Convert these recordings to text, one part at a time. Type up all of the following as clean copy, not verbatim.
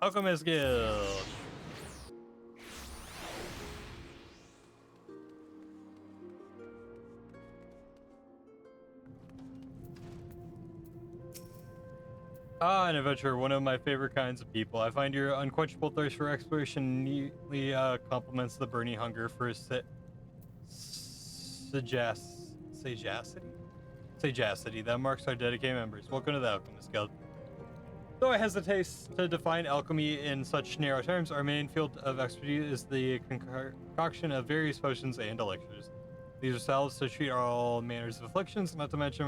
Alchemist Guild. Ah, an adventurer, one of my favorite kinds of people. I find your unquenchable thirst for exploration neatly complements the burning hunger for sagacity that marks our dedicated members. Welcome to the Alchemist Guild. Though I hesitate to define alchemy in such narrow terms, our main field of expertise is the concoction of various potions and elixirs. These are salves to treat all manners of afflictions, not to mention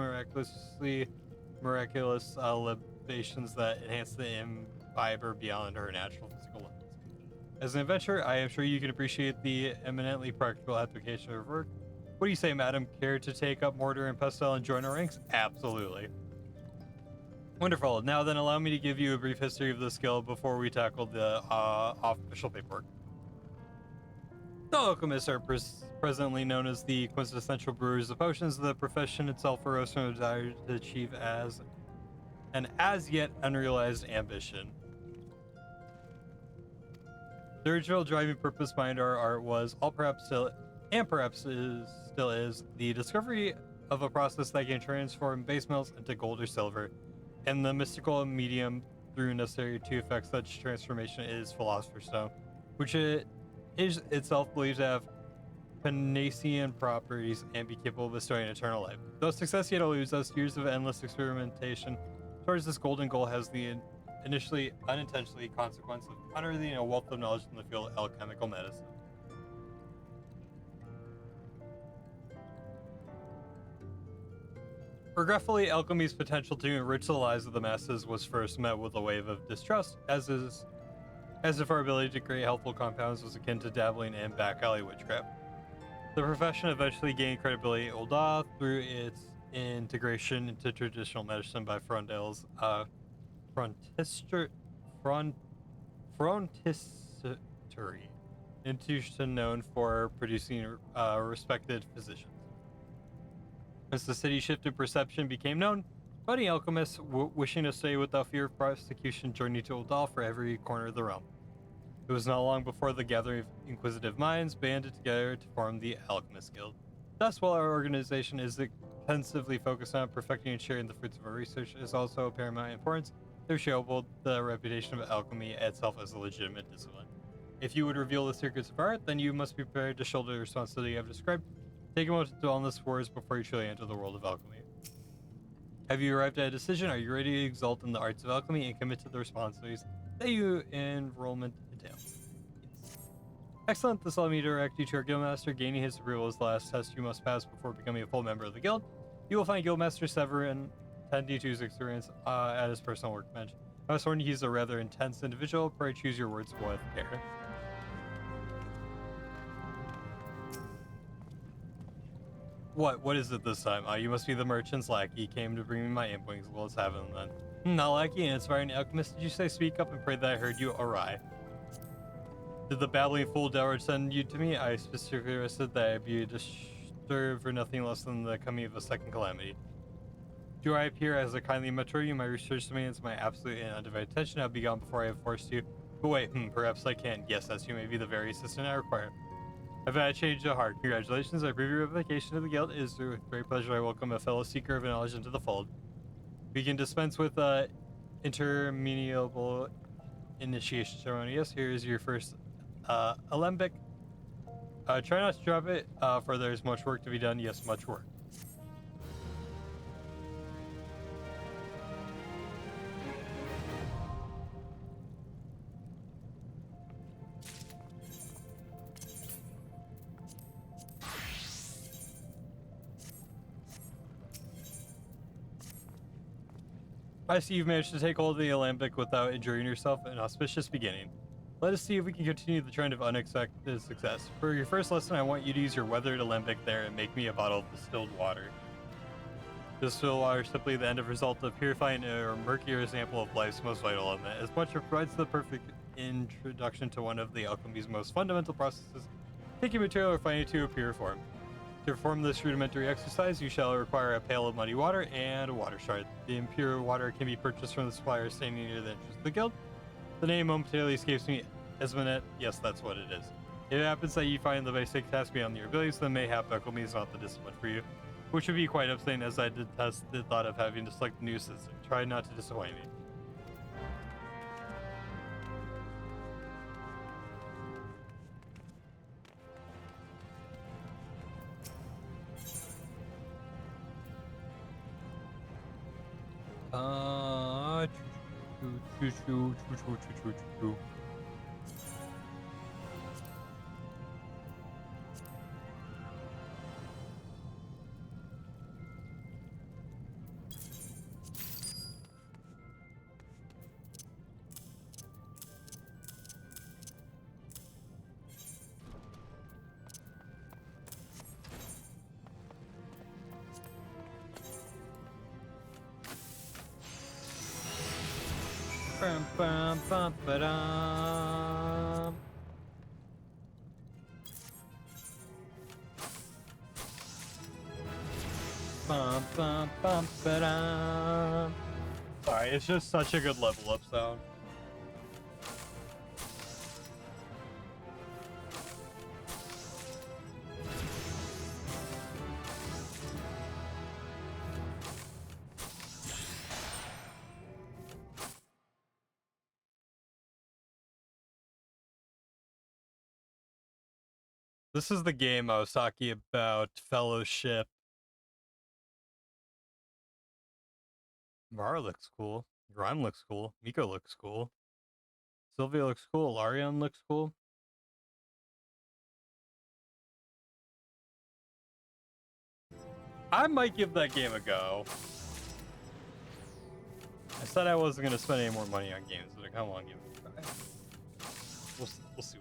miraculous libations that enhance the imbiber beyond her natural physical limits. As an adventurer, I am sure you can appreciate the eminently practical application of work. What do you say, madam? Care to take up mortar and pestle and join our ranks? Absolutely. Wonderful. Now then, allow me to give you a brief history of the skill before we tackle the official paperwork. The alchemists are presently known as the quintessential brewers of potions. The profession itself arose from a desire to achieve as an as yet unrealized ambition. The original driving purpose behind our art was, still is, the discovery of a process that can transform base metals into gold or silver, and the mystical medium through necessary to effect such transformation is Philosopher's Stone, which it is itself believed to have Panaceian properties and be capable of bestowing eternal life. Though success yet eludes us, years of endless experimentation towards this golden goal has the initially unintentionally consequence of unearthing a wealth of knowledge in the field of alchemical medicine. Regretfully, alchemy's potential to enrich the lives of the masses was first met with a wave of distrust, as if our ability to create helpful compounds was akin to dabbling in back alley witchcraft. The profession eventually gained credibility through its integration into traditional medicine by Frondel's frontistery, institution known for producing respected physicians. As the city shifted, perception became known. Budding alchemists wishing to stay without fear of prosecution journeyed to Uldal for every corner of the realm. It was not long before the gathering of inquisitive minds banded together to form the Alchemist Guild. Thus, while our organization is intensively focused on perfecting and sharing the fruits of our research, it is also of paramount importance that we shall uphold the reputation of alchemy itself as a legitimate discipline. If you would reveal the secrets of art, then you must be prepared to shoulder the responsibility I've described. Take a moment to dwell on this words before you truly enter the world of alchemy. Have you arrived at a decision? Are you ready to exalt in the arts of alchemy and commit to the responsibilities that your enrollment entails? Yes. Excellent. This allowed me to direct you to our guildmaster. Gaining his approval is the last test you must pass before becoming a full member of the guild. You will find Guildmaster Severin tending to his experience at his personal workbench. I was warned he's a rather intense individual. Pray choose your words with care. What is it this time? You must be the merchant's lackey. Came to bring me my imp-wings. Well, let's have them then. Not lackey and inspiring alchemist. Did you say speak up and pray that I heard you awry? Did the babbling fool Delrod send you to me? I specifically requested that I be disturbed for nothing less than the coming of a second calamity. Do I appear as a kindly mentor? You my research demands my absolute and undivided attention. I'll be gone before I have forced you. But wait, perhaps I can. Yes, as you may be the very assistant I require. I've had a change of heart. Congratulations, I approve your application to the guild. It is with great pleasure I welcome a fellow seeker of knowledge into the fold. We can dispense with interminable initiation ceremony. Yes, here is your first alembic. Try not to drop it, for there's much work to be done. Yes, much work. I see you've managed to take hold of the alembic without injuring yourself. An auspicious beginning. Let us see if we can continue the trend of unexpected success. For your first lesson, I want you to use your weathered alembic there and make me a bottle of distilled water. Distilled water is simply the end of result of purifying a murkier example of life's most vital element. As much as provides the perfect introduction to one of the alchemy's most fundamental processes, taking material or refining it to a pure form. To perform this rudimentary exercise, you shall require a pail of muddy water and a water shard. The impure water can be purchased from the supplier standing near the entrance of the guild. The name momentarily escapes me. Esminet, yes, that's what it is. If it happens that you find the basic task beyond your abilities, then mayhap alchemy is not the discipline for you, which would be quite upsetting as I detest the thought of having to select a new system. Try not to disappoint me. Choo. Bum, bum, bum, ba-dum. Bum, bum, bum, ba-dum. Sorry, it's just such a good level up sound. This is the game I was talking about, Fellowship. Mara looks cool. Grime looks cool. Miko looks cool. Sylvia looks cool. Larian looks cool. I might give that game a go. I said I wasn't going to spend any more money on games, but I kind of want to give it a try. We'll see.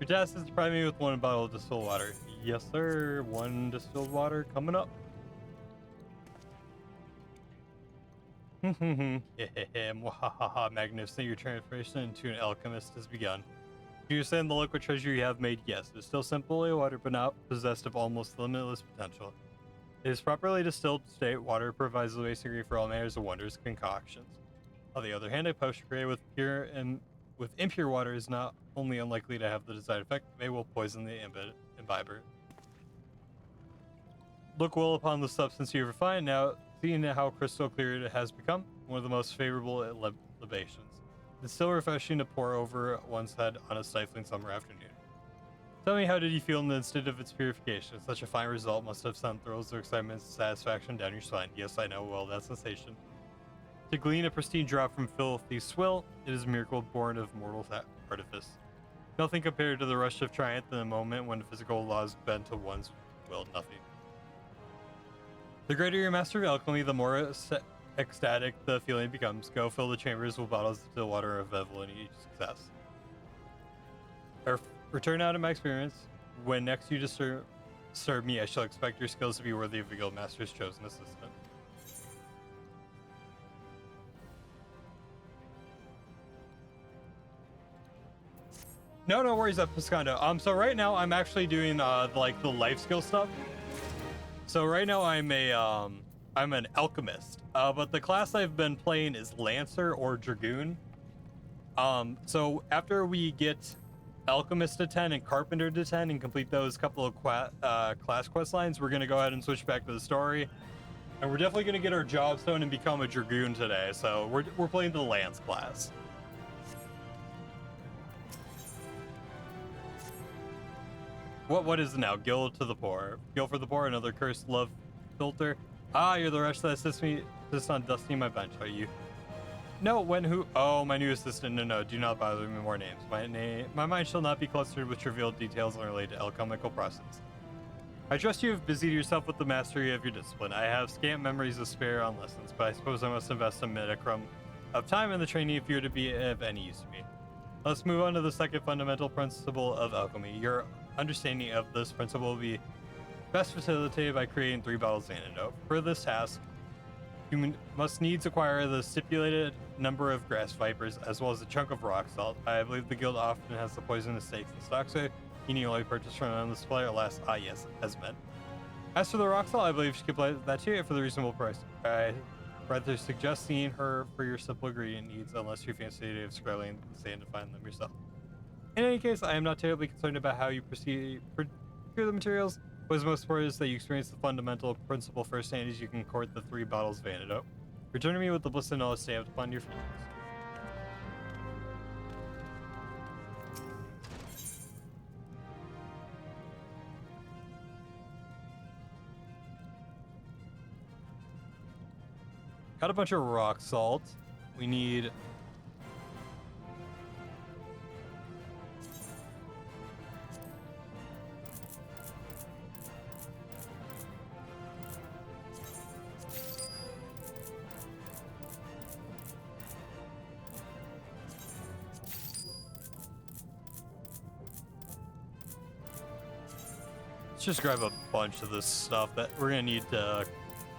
Your task is to provide me with one bottle of distilled water. Yes, sir. One distilled water coming up. Magnificent. Your transformation into an alchemist has begun. Do you understand the liquid treasure you have made? Yes. It is still simply water, but not possessed of almost limitless potential. It is properly distilled state. Water provides the basic ingredient for all manners of wondrous concoctions. On the other hand, a potion created with pure and with impure water is not only unlikely to have the desired effect, they will poison the imbiber. Look well upon the substance you refine. Now, seeing how crystal clear it has become, one of the most favorable libations. It's still refreshing to pour over one's head on a stifling summer afternoon. Tell me, how did you feel in the instant of its purification? Such a fine result must have sent thrills of excitement and satisfaction down your spine. Yes, I know well that sensation. To glean a pristine drop from filthy swill, it is a miracle born of mortal artifice. Nothing compared to the rush of triumph in the moment when physical laws bend to one's will. Nothing. The greater your master of alchemy, the more ecstatic the feeling becomes. Go fill the chambers with bottles of still water available in each success. Return out of my experience. When next you disturb me, I shall expect your skills to be worthy of a guild master's chosen assistant. No worries up, Piscondo. So right now I'm actually doing like the life skill stuff. So right now I'm an alchemist. But the class I've been playing is Lancer or Dragoon. So after we get Alchemist to 10 and Carpenter to 10 and complete those couple of class quest lines, we're gonna go ahead and switch back to the story. And we're definitely gonna get our jobs done and become a Dragoon today. So we're playing the Lance class. What is it now? Guild to the poor. Guild for the poor, another cursed love filter. Ah, you're the rush that assists on dusting my bench, are you? No, when, who? Oh, my new assistant. No, do not bother me more names. My mind shall not be clustered with trivial details unrelated to alchemical process. I trust you have busied yourself with the mastery of your discipline. I have scant memories to spare on lessons, but I suppose I must invest a minimum of time in the training if you're to be of any use to me. Let's move on to the second fundamental principle of alchemy. Your understanding of this principle will be best facilitated by creating 3 bottles of antidote. For this task, you must needs acquire the stipulated number of grass vipers as well as a chunk of rock salt. I believe the guild often has the poisonous snakes in stock, so you need only purchase from another supplier. Alas, yes, as meant. As for the rock salt, I believe she could buy that too for the reasonable price. I rather suggest seeing her for your simple ingredient needs unless you fancy the idea of scrolling the sand to find them yourself. In any case, I am not terribly concerned about how you procure the materials. What is most important is that you experience the fundamental principle firsthand as you can court the 3 bottles of antidote. Return to me with the bliss and knowledge stamped upon your feelings. Got a bunch of rock salt. We need... Let's just grab a bunch of this stuff that we're gonna need to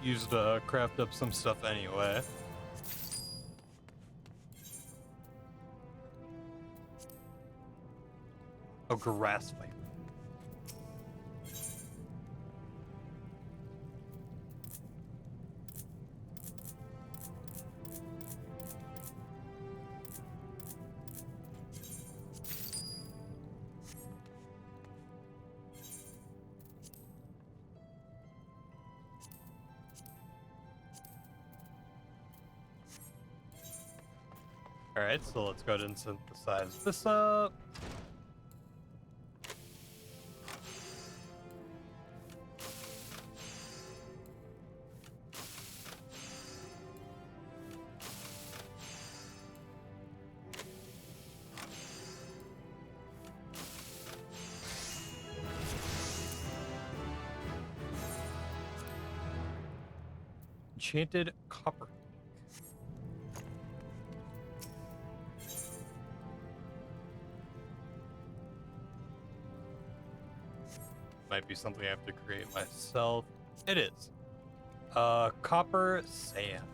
use to craft up some stuff anyway. Oh, grass viper. Alright, so let's go ahead and synthesize this up. Enchanted copper. Might be something I have to create myself. It is. Copper sand.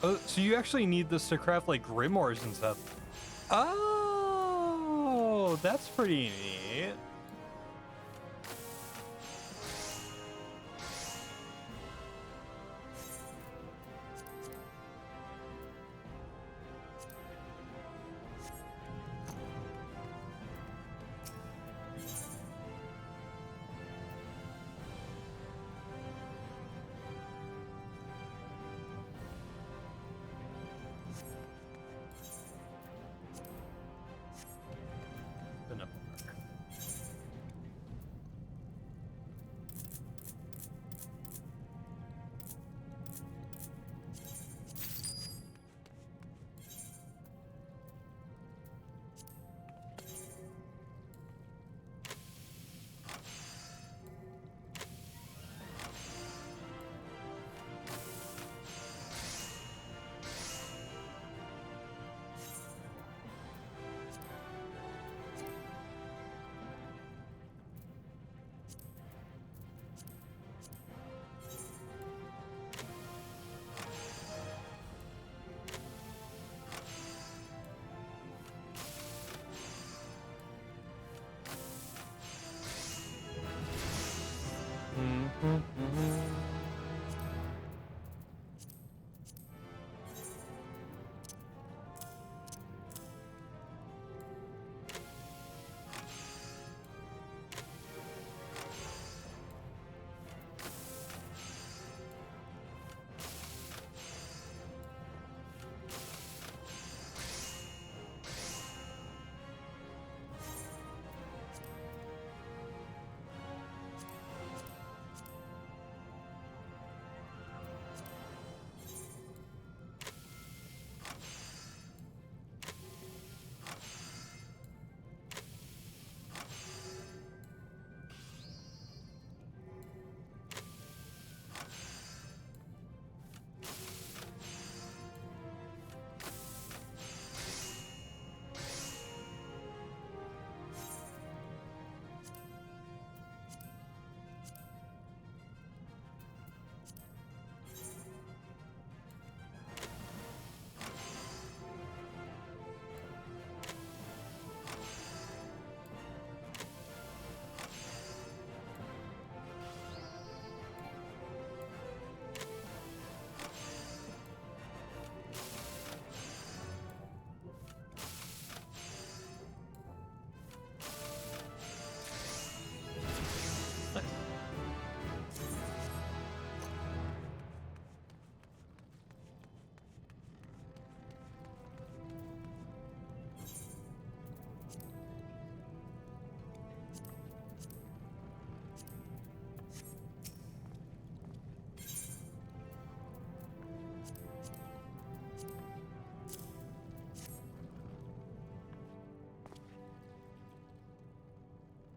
Oh, so you actually need this to craft like grimoires and stuff. Oh, that's pretty neat. Enough.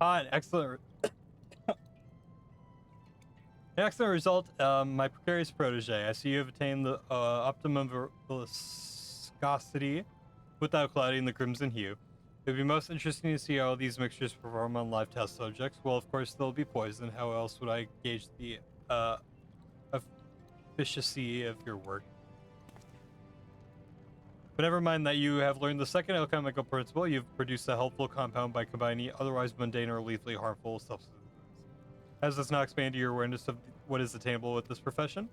An excellent result, my precarious protege. I see you have attained the optimum viscosity without clouding the crimson hue. It would be most interesting to see how these mixtures perform on live test subjects. Well, of course, they'll be poison. How else would I gauge the efficacy of your work? But never mind that you have learned the second alchemical principle. You've produced a helpful compound by combining otherwise mundane or lethally harmful substances. Has this now expanded your awareness of what is attainable with this profession?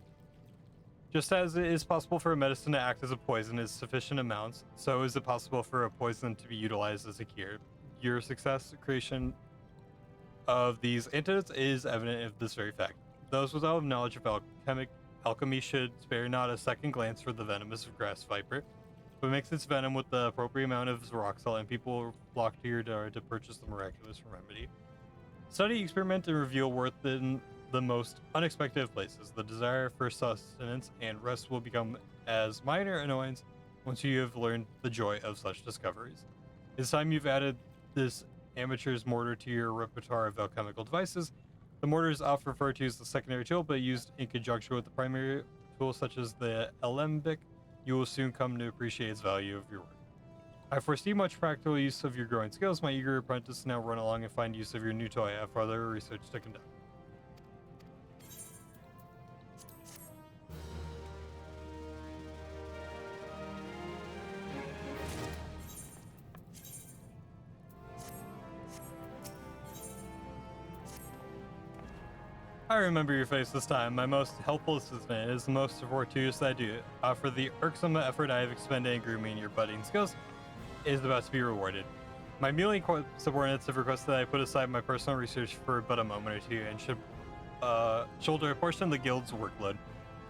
Just as it is possible for a medicine to act as a poison in sufficient amounts, so is it possible for a poison to be utilized as a cure. Your success creation of these antidotes is evident of this very fact. Those without knowledge of alchemy should spare not a second glance for the venomous grass viper, but mix its venom with the appropriate amount of rock salt, and people flock to your door to purchase the miraculous remedy. Study, experiment, and reveal worth in the most unexpected of places. The desire for sustenance and rest will become as minor annoyance once you have learned the joy of such discoveries. It's time you've added this amateur's mortar to your repertoire of alchemical devices. The mortar is often referred to as the secondary tool, but used in conjunction with the primary tool, such as the alembic, you will soon come to appreciate its value of your work. I foresee much practical use of your growing skills. My eager apprentice now run along and find use of your new toy. I have further research to conduct. I remember your face this time. My most helpful assistant is the most fortuitous I do. For the irksome effort I have expended in grooming your budding skills is about to be rewarded. My mewling subordinates have requested that I put aside my personal research for but a moment or two and should shoulder a portion of the guild's workload,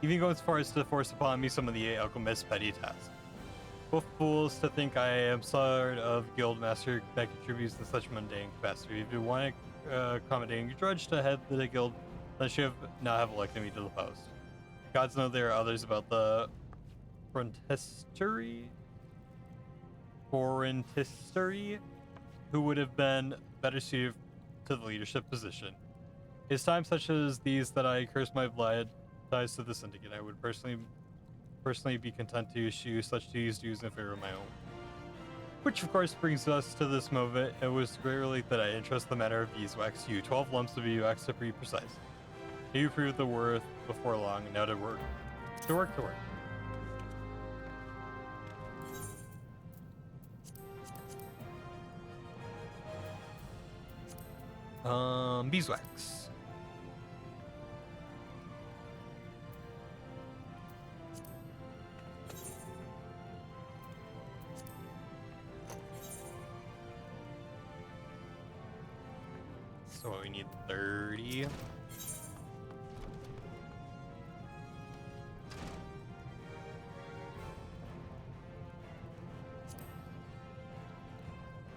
even go as far as to force upon me some of the alchemist's petty tasks. Both fools to think I am sort of guild master that contributes in such mundane capacity. If you want to accommodating drudge to head the guild, then should not have elected me to the post. Gods know there are others about the frontistery who would have been better suited to the leadership position. It's times such as these that I curse my blood ties to the syndicate. I would personally be content to issue such dues in favor of my own. Which of course brings us to this moment. It was great relief that I entrust the matter of beeswax to you. 12 lumps of beeswax to be precise. You proved the worth before long, and now to work. To work. Beeswax. So we need 30.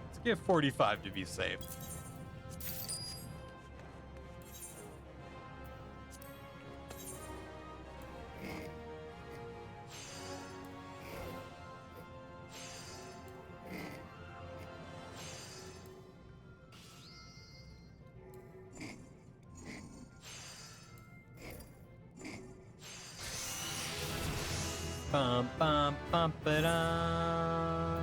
Let's get 45 to be safe. Bum, ba-da.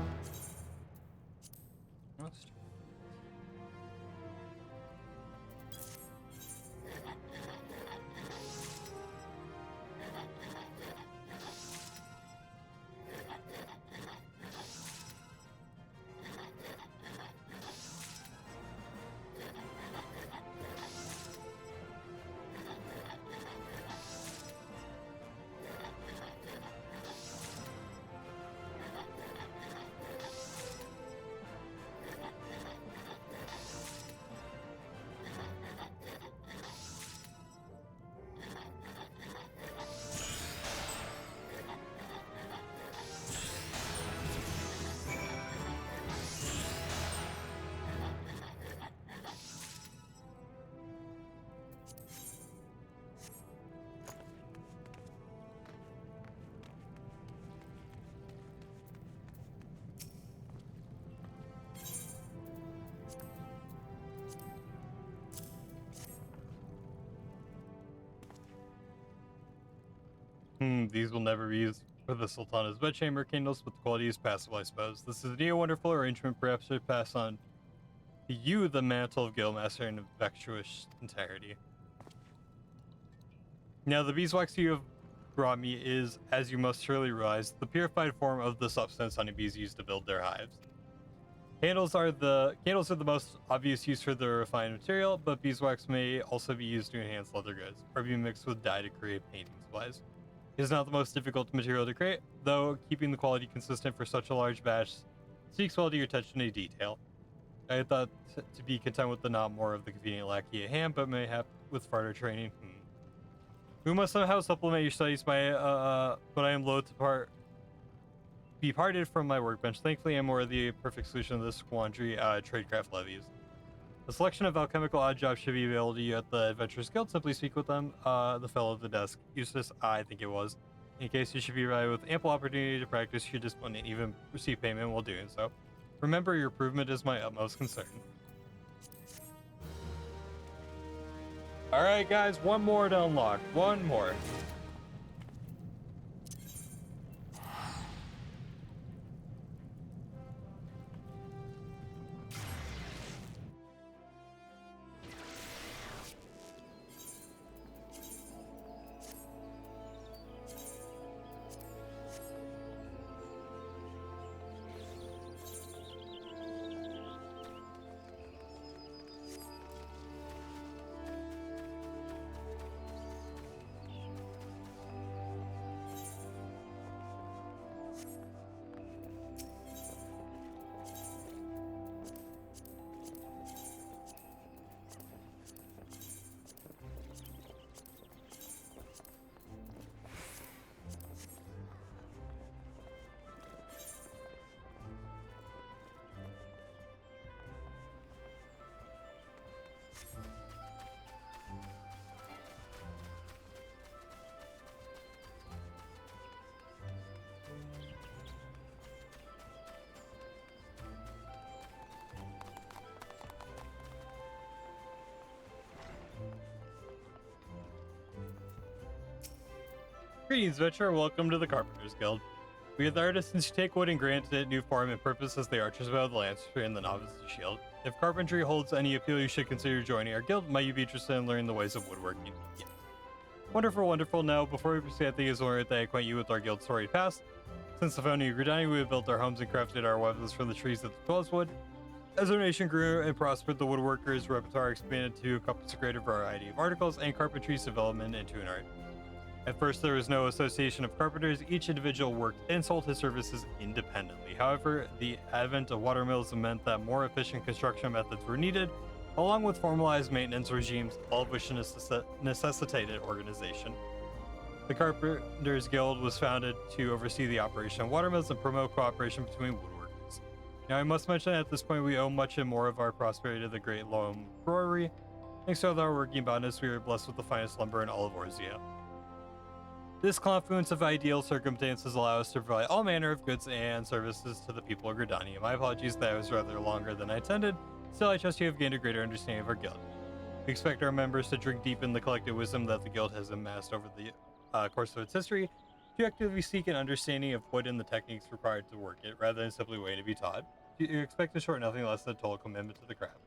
These will never be used for the Sultana's bedchamber candles, but the quality is passable, I suppose. This is a wonderful arrangement. Perhaps to pass on to you the mantle of Guildmaster in infectious entirety. Now, the beeswax you have brought me is, as you must surely realize, the purified form of the substance honeybees use to build their hives. Candles are the most obvious use for the refined material, but beeswax may also be used to enhance leather goods, or be mixed with dye to create painting supplies. It is not the most difficult material to create, though keeping the quality consistent for such a large batch speaks well to your attention to detail. I thought to be content with the not more of the convenient lackey at hand, but mayhap with further training. We must somehow supplement your studies by, but I am loath to be parted from my workbench. Thankfully, I'm more of the perfect solution to this quandary, tradecraft levies. A selection of alchemical odd jobs should be available to you at the Adventurers Guild. Simply speak with them, the fellow at the desk. Eustace, I think it was. In case you should be provided with ample opportunity to practice your discipline and even receive payment while doing so. Remember, your improvement is my utmost concern. Alright guys, one more to unlock. One more. Greetings, adventurer. Welcome to the Carpenters Guild. We are the artisans who take wood and grant it new form and purpose as the archers wield the lance and the novices shield. If carpentry holds any appeal, you should consider joining our guild. Might you be interested in learning the ways of woodworking? Yes. Wonderful, wonderful. Now, before we proceed, I think it's worth that I acquaint you with our guild's storied past. Since the founding of Gridani, we have built our homes and crafted our weapons from the trees that the wood. As our nation grew and prospered, the woodworkers' repertoire expanded to encompass a greater variety of articles and carpentry's development into an art. At first, there was no association of carpenters. Each individual worked and sold his services independently. However, the advent of watermills meant that more efficient construction methods were needed, along with formalized maintenance regimes, all of which necessitated organization. The Carpenters Guild was founded to oversee the operation of watermills and promote cooperation between woodworkers. Now, I must mention at this point we owe much and more of our prosperity to the Great Loam Brewery. Thanks to our working botanist, we are blessed with the finest lumber in all of Orzia. This confluence of ideal circumstances allow us to provide all manner of goods and services to the people of Gridani. My apologies that it was rather longer than I intended. Still, I trust you have gained a greater understanding of our guild. We expect our members to drink deep in the collective wisdom that the guild has amassed over the course of its history, to actively seek an understanding of wood and the techniques required to work it, rather than simply waiting to be taught. You expect to short nothing less than a total commitment to the craft.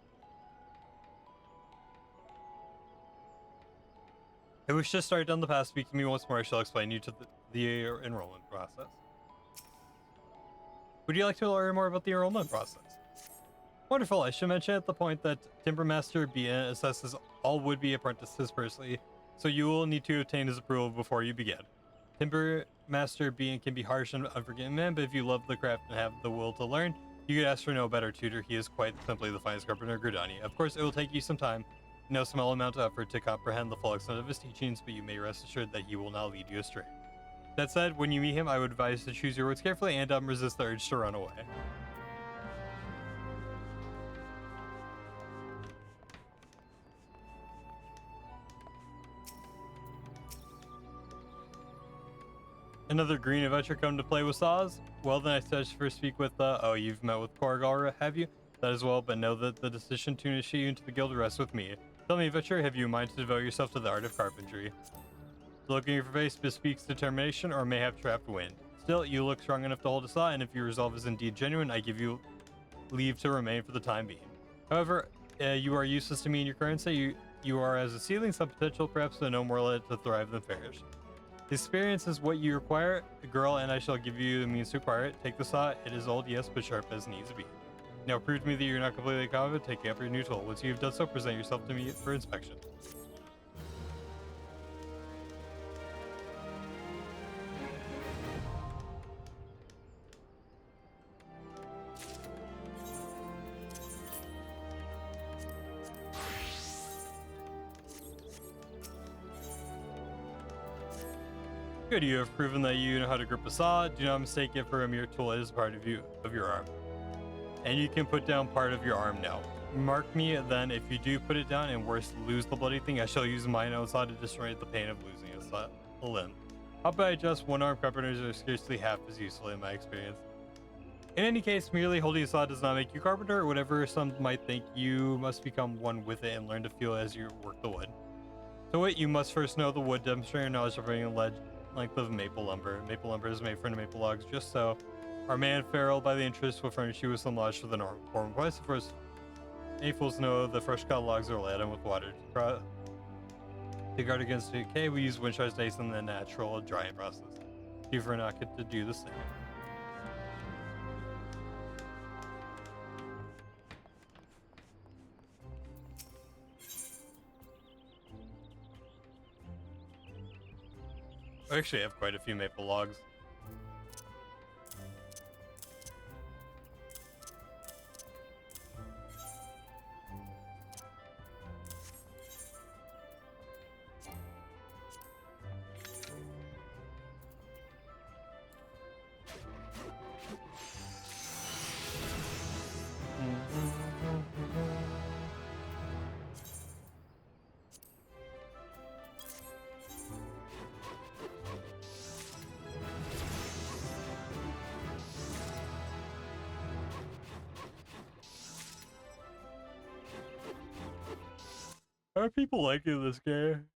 I wish to start down the path. Speak to me once more. I shall explain you to the enrollment process. Would you like to learn more about the enrollment process? Wonderful. I should mention at the point that Timbermaster Bien assesses all would-be apprentices personally, so you will need to obtain his approval before you begin. Timbermaster Bien can be harsh and unforgiving man, but if you love the craft and have the will to learn, you could ask for no better tutor. He is quite simply the finest carpenter of Gridani. Of course, it will take you some time, no small amount of effort to comprehend the full extent of his teachings, but you may rest assured that he will not lead you astray. That said, when you meet him, I would advise to choose your words carefully and resist the urge to run away. Another green adventure come to play with Saws? Well, then I suggest first speak with, oh, you've met with Korgal, have you? That as well, but know that the decision to initiate you into the guild rests with me. Tell me, adventurer, have you in mind to devote yourself to the art of carpentry? The look in your face bespeaks determination or may have trapped wind. Still, you look strong enough to hold a saw, and if your resolve is indeed genuine, I give you leave to remain for the time being. However, you are useless to me in your current state. You are as a seedling, some potential, perhaps, but no more likely to thrive than perish. Experience is what you require, girl, and I shall give you the means to acquire it. Take the saw. It is old, yes, but sharp as needs to be. Now prove to me that you're not completely confident. Take up your new tool. Once you have done so, present yourself to me for inspection. Good, you have proven that you know how to grip a saw. Do not mistake it for a mere tool. It is part of your arm. And you can put down part of your arm now. Mark me then if you do put it down and worse, lose the bloody thing. I shall use mine own saw to destroy the pain of losing a limb. How about I just one-armed carpenters are scarcely half as useful in my experience. In any case, merely holding a saw does not make you carpenter, or whatever some might think. You must become one with it and learn to feel as you work the wood. To wit, you must first know the wood, demonstrate your knowledge of bringing a length of maple lumber. Maple lumber is made from maple logs, just so. Our man Farrell, by the interest, will furnish you with some lodge for the normal form price. Of course, any fools know the fresh cut logs are laid on with water to guard against decay. We use wind days in the natural drying process. You for not get to do the same. I actually have quite a few maple logs. Are people liking this game?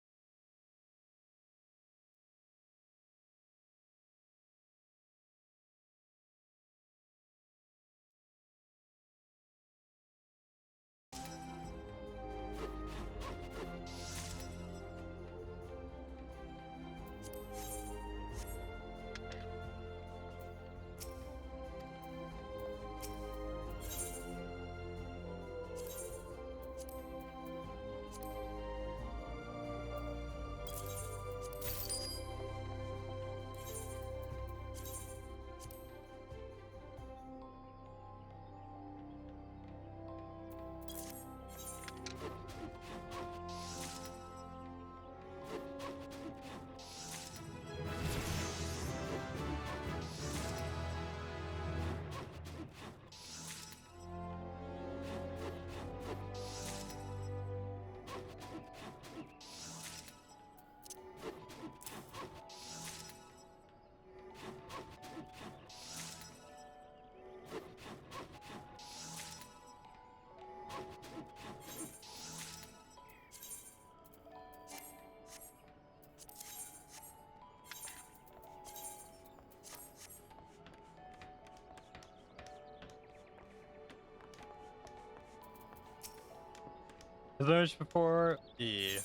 Has I mentioned before? Yeah.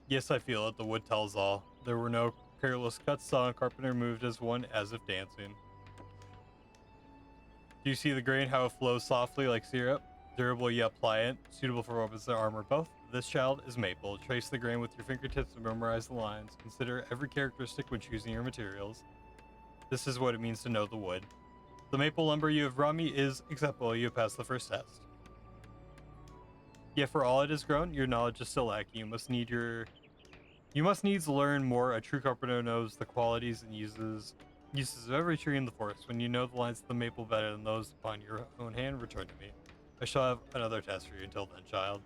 Yes, I feel it. The wood tells all. There were no careless cuts. Saw and carpenter moved as one, as if dancing. Do you see the grain, how it flows softly like syrup? Durable yet pliant, suitable for weapons and armor both. This child is maple. Trace the grain with your fingertips and memorize the lines. Consider every characteristic when choosing your materials. This is what it means to know the wood. The maple lumber you have brought me is acceptable. You have passed the first test. Yet for all it has grown, your knowledge is still lacking. You must needs learn more. A true carpenter knows the qualities and uses of every tree in the forest. When you know the lines of the maple better than those upon your own hand, return to me. I shall have another task for you. Until then, child.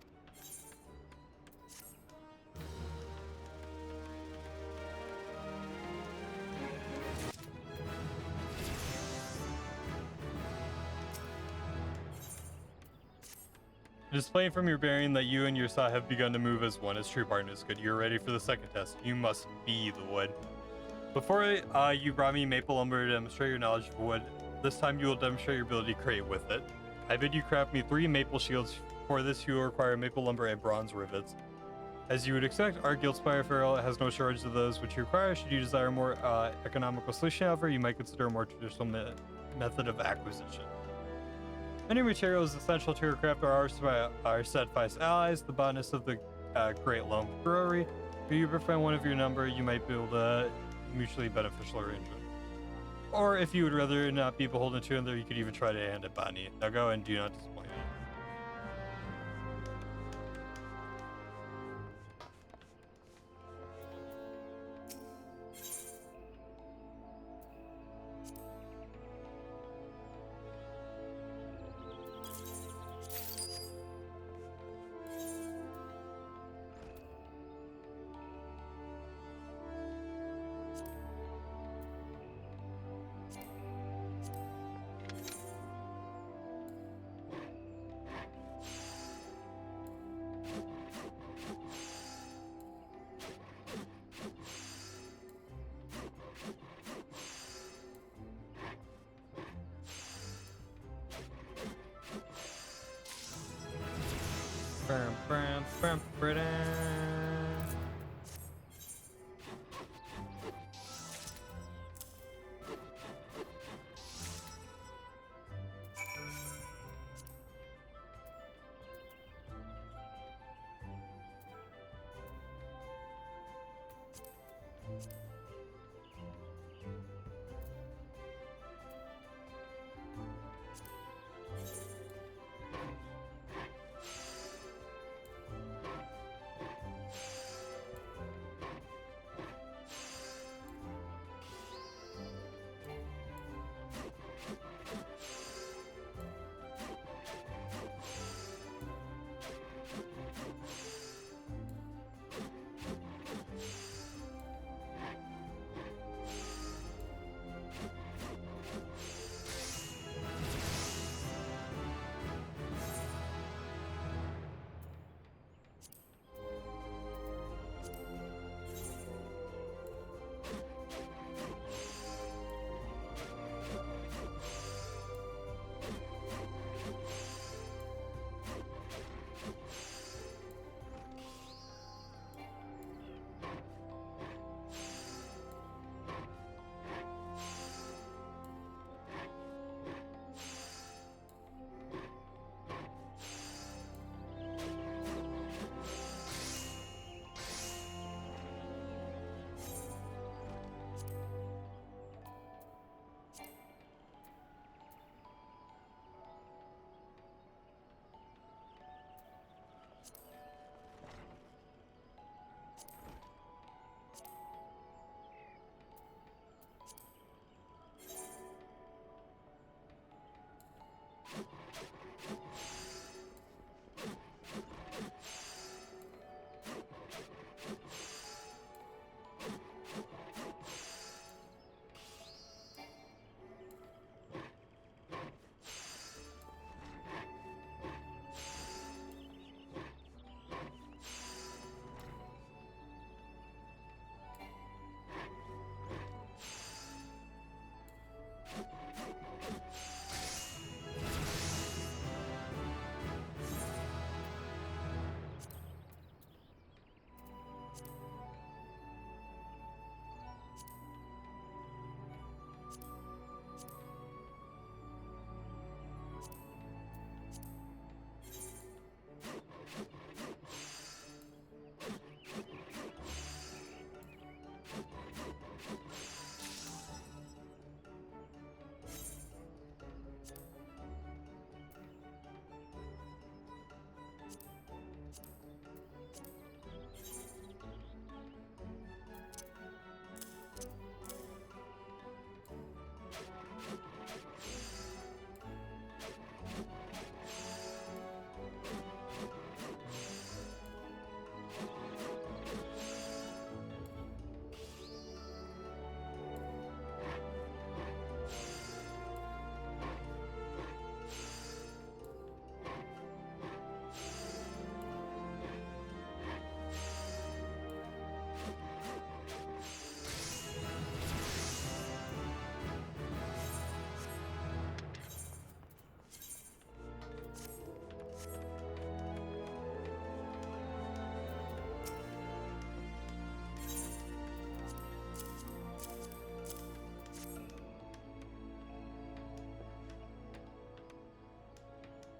It is plain from your bearing that you and your saw have begun to move as one, as true partners. Good, you're ready for the second test. You must be the wood. Before you brought me maple lumber to demonstrate your knowledge of wood. This time you will demonstrate your ability to create with it. I bid you craft me 3 maple shields. For this, you will require maple lumber and bronze rivets. As you would expect, our Guildspire Feral has no shortage of those which you require. Should you desire a more economical solution, however, you might consider a more traditional method of acquisition. Many materials essential to your craft are ours by our steadfast allies, the botanists of the Great Lone Brewery. If you befriend one of your number, you might build a mutually beneficial arrangement. Or if you would rather not be beholden to another, you could even try to hand it Bonnie. Now go and do not disappoint me.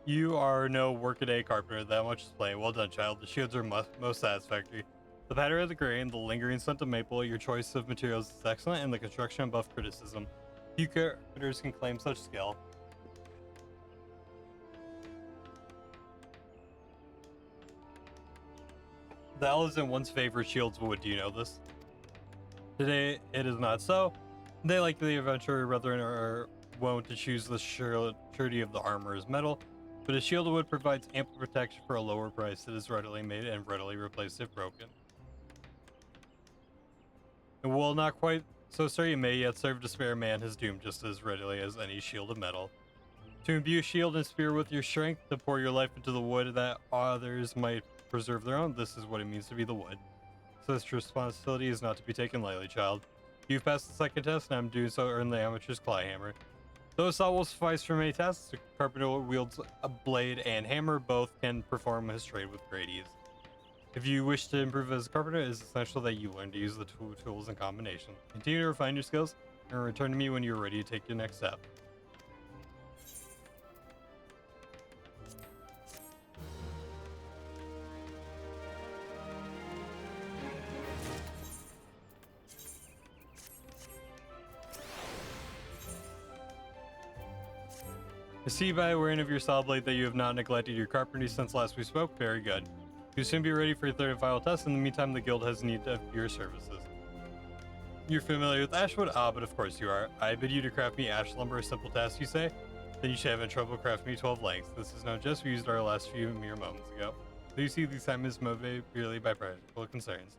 You are no workaday carpenter. That much is plain. Well done, child. The shields are most satisfactory. The pattern of the grain, the lingering scent of maple, your choice of materials is excellent, and the construction above criticism. Few carpenters can claim such skill. The L is in one's favorite shield's wood. Do you know this? Today, it is not so. They like the adventurer brethren are wont to choose the surety of the armorer's metal, but a shield of wood provides ample protection for a lower price. It is readily made and readily replaced if broken. And while not quite so sturdy, it may yet serve to spare a man his doom just as readily as any shield of metal. To imbue shield and spear with your strength, to pour your life into the wood that others might preserve their own, this is what it means to be the wood. So this responsibility is not to be taken lightly, child. You've passed the second test, and I'm doing so to earn the amateur's Clyhammer. Though this will suffice for many tests, the carpenter wields a blade and hammer. Both can perform his trade with great ease. If you wish to improve as a carpenter, it is essential that you learn to use the two tools in combination. Continue to refine your skills, and return to me when you're ready to take your next step. I see by the wearing of your saw blade that you have not neglected your carpentry since last we spoke. Very good. You'll soon be ready for your third and final test. In the meantime, the guild has need of your services. You're familiar with Ashwood? Ah, but of course you are. I bid you to craft me ash lumber, a simple task, you say? Then you should have in trouble crafting me 12 lengths. This is no jest. We used our last few mere moments ago. So you see, these time is motivated purely by practical concerns.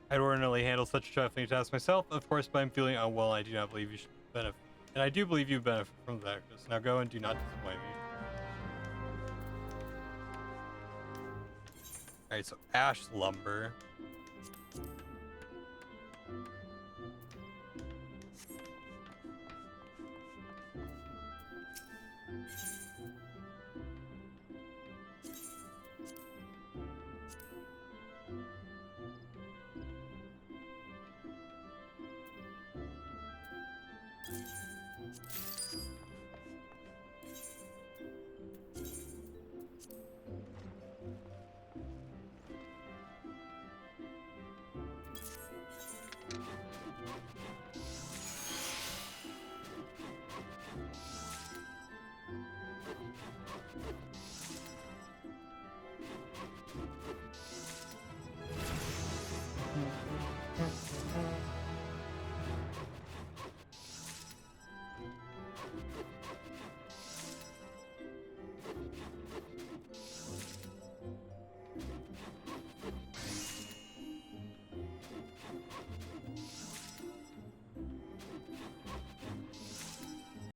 I'd ordinarily handle such a trifling task myself, of course, but I'm feeling unwell, and I do not believe you should benefit. And I do believe you benefit from the practice. Now go and do not disappoint me. Alright, so ash lumber.